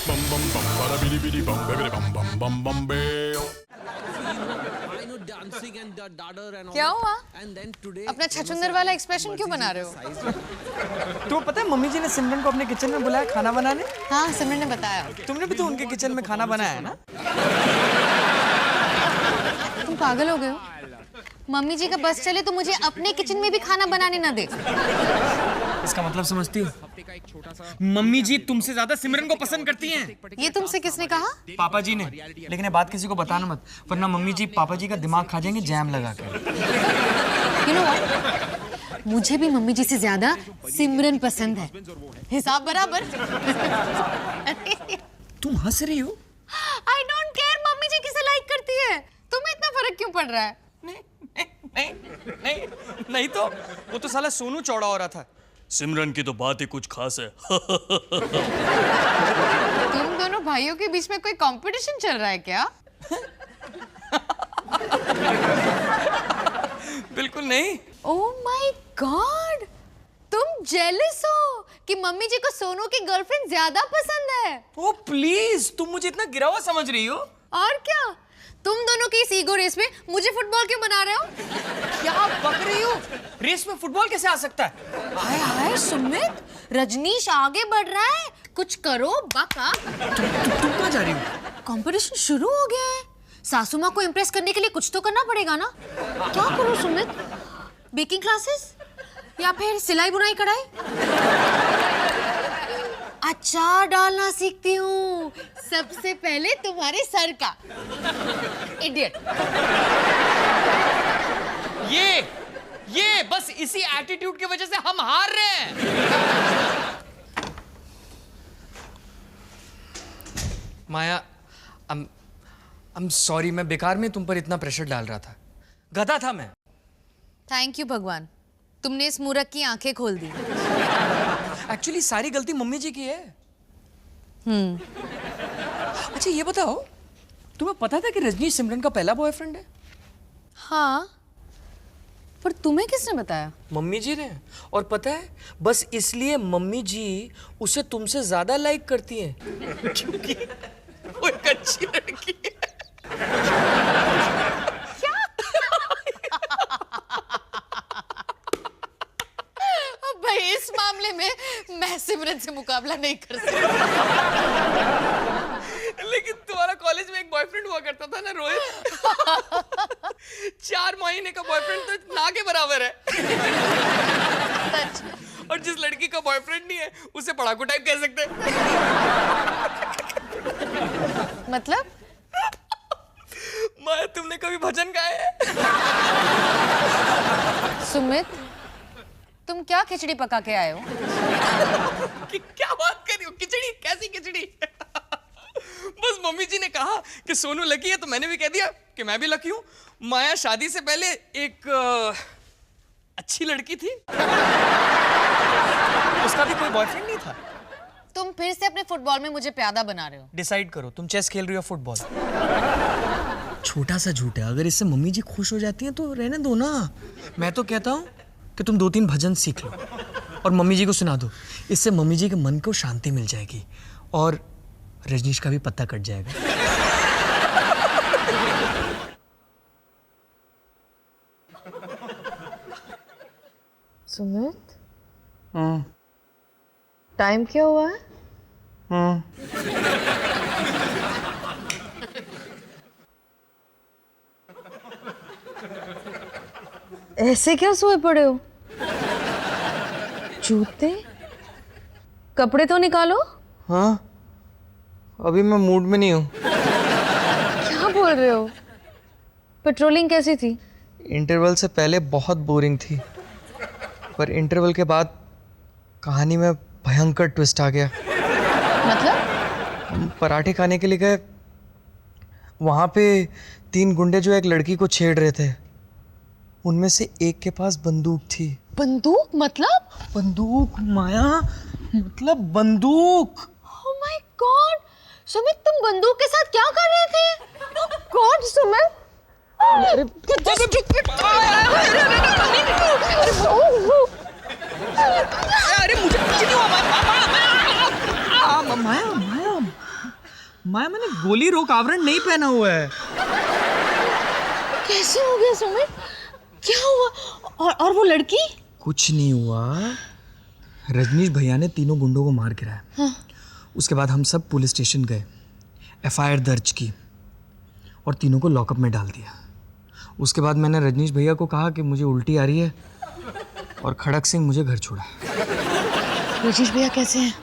Bum bum bum bada bidi bidi bum bidi bum bum bum bum bam. क्या हुआ? अपना छछूंदर वाला expression क्यों बना रहे हो? तो पता है मम्मी जी ने सिमरन को अपने किचन में बुलाया खाना बनाने। हाँ, सिमरन ने बताया। तुमने भी तो उनके किचन में खाना बनाया है ना? तुम पागल हो गए हो? मम्मी जी का बस चले तो मुझे अपने किचन में भी खाना बनाने ना दे। इसका मतलब समझती हो? मम्मी जी तुमसे ज्यादा सिमरन को पसंद करती हैं। ये तुमसे किसने कहा? पापा जी ने। लेकिन ये बात किसी को बताना मत, वरना मम्मी जी पापा जी का दिमाग खा जाएंगे जैम लगा कर। You know what? मुझे भी मम्मी जी से ज्यादा सिमरन पसंद है। हिसाब बराबर। तुम हंस रही हो? I don't care मम्मी जी किसे लाइक करती है। तुम्हें इतना फर्क क्यों पड़ रहा है? नहीं तो वो तो साला सोनू चौड़ा हो रहा था। सिमरन की तो बात ही कुछ खास है. तुम दोनों भाइयों के बीच में कोई कंपटीशन चल रहा है क्या? बिल्कुल नहीं। ओह माय गॉड, तुम जेलस हो कि मम्मी जी को सोनू की गर्लफ्रेंड ज्यादा पसंद है। ओ प्लीज, तुम मुझे इतना गिरा हुआ समझ रही हो? और क्या, तुम दोनों की इस ईगो रेस में मुझे फुटबॉल क्यों बना रहे हो? क्या बक रही हो? रेस में फुटबॉल कैसे आ सकता है? हाय हाय सुमित, रजनीश आगे बढ़ रहा है, कुछ करो बका। तुम कहाँ जा रही हो? कंपटीशन शुरू हो गया है, सासू माँ को इम्प्रेस करने के लिए कुछ तो करना पड़ेगा ना। क्या करूं सुमित? बेकिंग क्लासेस या फिर सिलाई बुनाई कढ़ाई? अचार डालना सीखती हूँ, सबसे पहले तुम्हारे सर का। इडियट। ये बस इसी एटीट्यूड की वजह से हम हार रहे हैं। माया, I'm sorry, मैं बेकार में तुम पर इतना प्रेशर डाल रहा था। गधा था मैं। थैंक यू भगवान, तुमने इस मूर्ख की आंखें खोल दी। एक्चुअली सारी गलती मम्मी जी की है। अच्छा ये बताओ, तुम्हें पता था कि रजनीश सिमरन का पहला बॉयफ्रेंड है? हाँ, पर तुम्हें किसने बताया? मम्मी जी ने। और पता है, बस इसलिए मम्मी जी उसे तुमसे ज्यादा लाइक करती हैं क्योंकि वो एक अच्छी लड़की है। भाई इस मामले में मैं सिमरन से मुकाबला नहीं कर सकती। लेकिन तुम्हारा कॉलेज में एक बॉयफ्रेंड हुआ करता था ना रोहित। 4 महीने का बॉयफ्रेंड तो ना के बराबर है। और जिस लड़की का बॉयफ्रेंड नहीं है उसे पढ़ाकू टाइप कह सकते हैं। मतलब? माया, तुमने कभी भजन गाए हैं? सुमित, तुम क्या खिचड़ी पका के आए हो? क्या बात कर रही हो? खिचड़ी? कैसी खिचड़ी? बस मम्मी जी ने कहा कि सोनू लकी है तो मैंने भी कह दिया कि मैं भी लकी हूँ। माया शादी से पहले एक अच्छी लड़की थी। उसका भी कोई बॉयफ्रेंड नहीं था। तुम फिर से अपने फुटबॉल में मुझे प्यादा बना रहे हो। डिसाइड करो, तुम चेस खेल रही हो फुटबॉल? छोटा सा झूठ है, अगर इससे मम्मी जी खुश हो जाती हैं तो रहने दो ना। मैं तो कहता हूँ कि तुम 2-3 भजन सीख लो और मम्मी जी को सुना दो। इससे मम्मी जी के मन को शांति मिल जाएगी और रजनीश का भी पत्ता कट जाएगा। सुमित, टाइम क्या हुआ है? ऐसे क्या सोए पड़े हो? जूते, कपड़े तो निकालो। हाँ, अभी मैं मूड में नहीं हूँ। क्या बोल रहे हो? पेट्रोलिंग कैसी थी? इंटरवल से पहले बहुत बोरिंग थी, पर इंटरवल के बाद कहानी में भयंकर ट्विस्ट आ गया। मतलब? हम पराठे खाने के लिए गए, वहाँ पे 3 गुंडे जो एक लड़की को छेड़ रहे थे, उनमें से एक के पास बंदूक थी। बंदूक? मतलब? बंदूक माया, मतलब बंदूक। ओह माय गॉड, सुमित तुम बंदूक के साथ क्या कर रहे थे? ओह गॉड सुमित, अरे मुझे कुछ नहीं हुआ। माया, माया मैंने गोली रोक आवरण नहीं पहना हुआ है। कैसे हो गया सुमित? क्या हुआ? और वो लड़की? कुछ नहीं हुआ। रजनीश भैया ने तीनों गुंडों को मार गिराया। हाँ। उसके बाद हम सब पुलिस स्टेशन गए, एफआईआर दर्ज की और तीनों को लॉकअप में डाल दिया। उसके बाद मैंने रजनीश भैया को कहा कि मुझे उल्टी आ रही है और खड़क सिंह मुझे घर छोड़ा। रजनीश भैया कैसे हैं?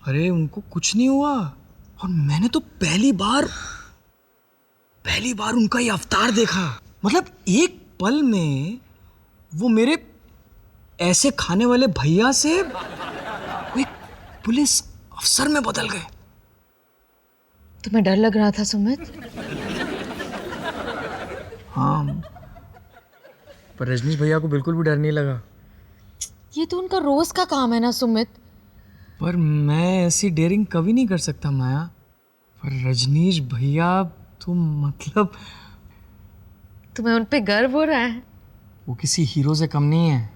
अरे उनको कुछ नहीं हुआ और मैंने तो पहली बार उनका ये अवतार देखा। मतलब एक पल में वो मेरे ऐसे खाने वाले भैया से वो एक पुलिस अफसर में बदल गए। तुम्हें डर लग रहा था सुमित? हाँ, पर रजनीश भैया को बिल्कुल भी डर नहीं लगा। ये तो उनका रोज का काम है ना सुमित। पर मैं ऐसी डेयरिंग कभी नहीं कर सकता माया। पर रजनीश भैया तुम मतलब तुम्हें उन पे गर्व हो रहा है? वो किसी हीरो से कम नहीं है।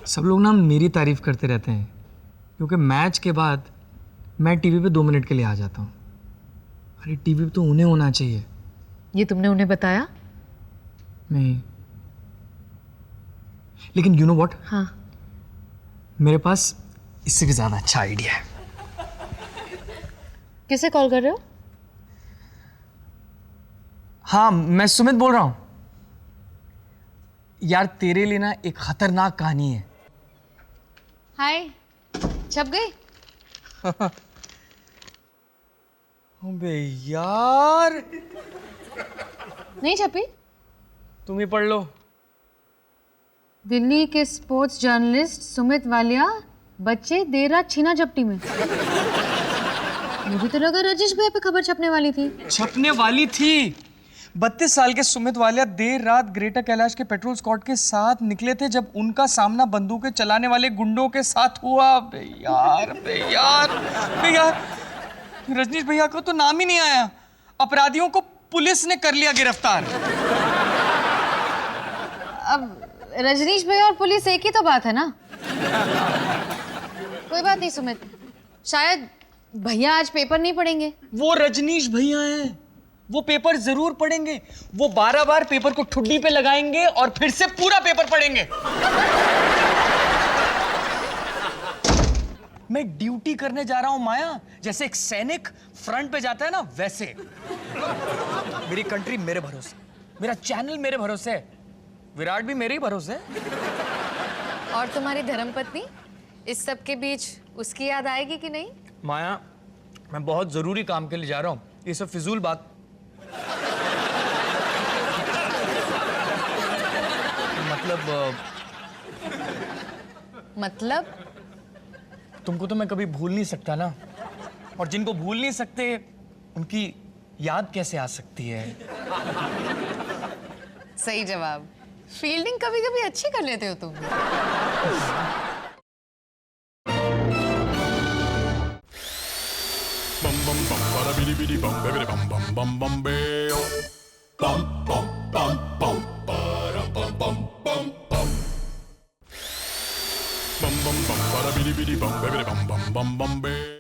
सब लोग ना मेरी तारीफ करते रहते हैं क्योंकि मैच के बाद मैं टीवी पे 2 मिनट के लिए आ जाता हूँ। अरे टीवी पे तो उन्हें होना चाहिए। ये तुमने उन्हें बताया? नहीं, लेकिन यू नो व्हाट, हाँ। मेरे पास इससे भी ज्यादा अच्छा आइडिया है। किसे कॉल कर रहे हो? हाँ, मैं सुमित बोल रहा हूँ। यार तेरे लिए ना एक खतरनाक कहानी है। हाय, छप गई? अबे यार, नहीं छपी? तुम ही पढ़ लो। दिल्ली के स्पोर्ट्स जर्नलिस्ट सुमित वालिया बच्चे देर रात छीना झपटी में। मुझे तो लगा राजेश भैया पे खबर छपने वाली थी। छपने वाली थी। 32 साल के सुमित वालिया देर रात ग्रेटर कैलाश के पेट्रोल स्क्वाड के साथ निकले थे जब उनका सामना बंदूकें चलाने वाले गुंडों के साथ हुआ। बे यार रजनीश भैया को तो नाम ही नहीं आया। अपराधियों को पुलिस ने कर लिया गिरफ्तार। अब रजनीश भैया और पुलिस एक ही तो बात है ना। कोई बात नहीं सुमित, शायद भैया आज पेपर नहीं पढ़ेंगे। वो रजनीश भैया हैं, वो पेपर जरूर पढ़ेंगे। वो 12 बार पेपर को ठुड्डी पे लगाएंगे और फिर से पूरा पेपर पढ़ेंगे। मैं ड्यूटी करने जा रहा हूं माया, जैसे एक सैनिक फ्रंट पे जाता है ना वैसे। मेरी कंट्री मेरे भरोसे, मेरा चैनल मेरे भरोसे, विराट भी मेरे ही भरोसे। और तुम्हारी धर्मपत्नी, इस सब के बीच उसकी याद आएगी कि नहीं? माया, मैं बहुत जरूरी काम के लिए जा रहा हूं। ये सब फिजूल बात। मतलब तुमको तो मैं कभी भूल नहीं सकता ना, और जिनको भूल नहीं सकते उनकी याद कैसे आ सकती है। सही जवाब। फील्डिंग कभी कभी अच्छी कर लेते हो तुम। Bum bum bum bada bidi bidi bum bidi bum bum bum bum beo. Bum bum bum bum bada bum bum bum bum. Bum bum bum bada bidi bidi bum bidi bum bum bum bum beo.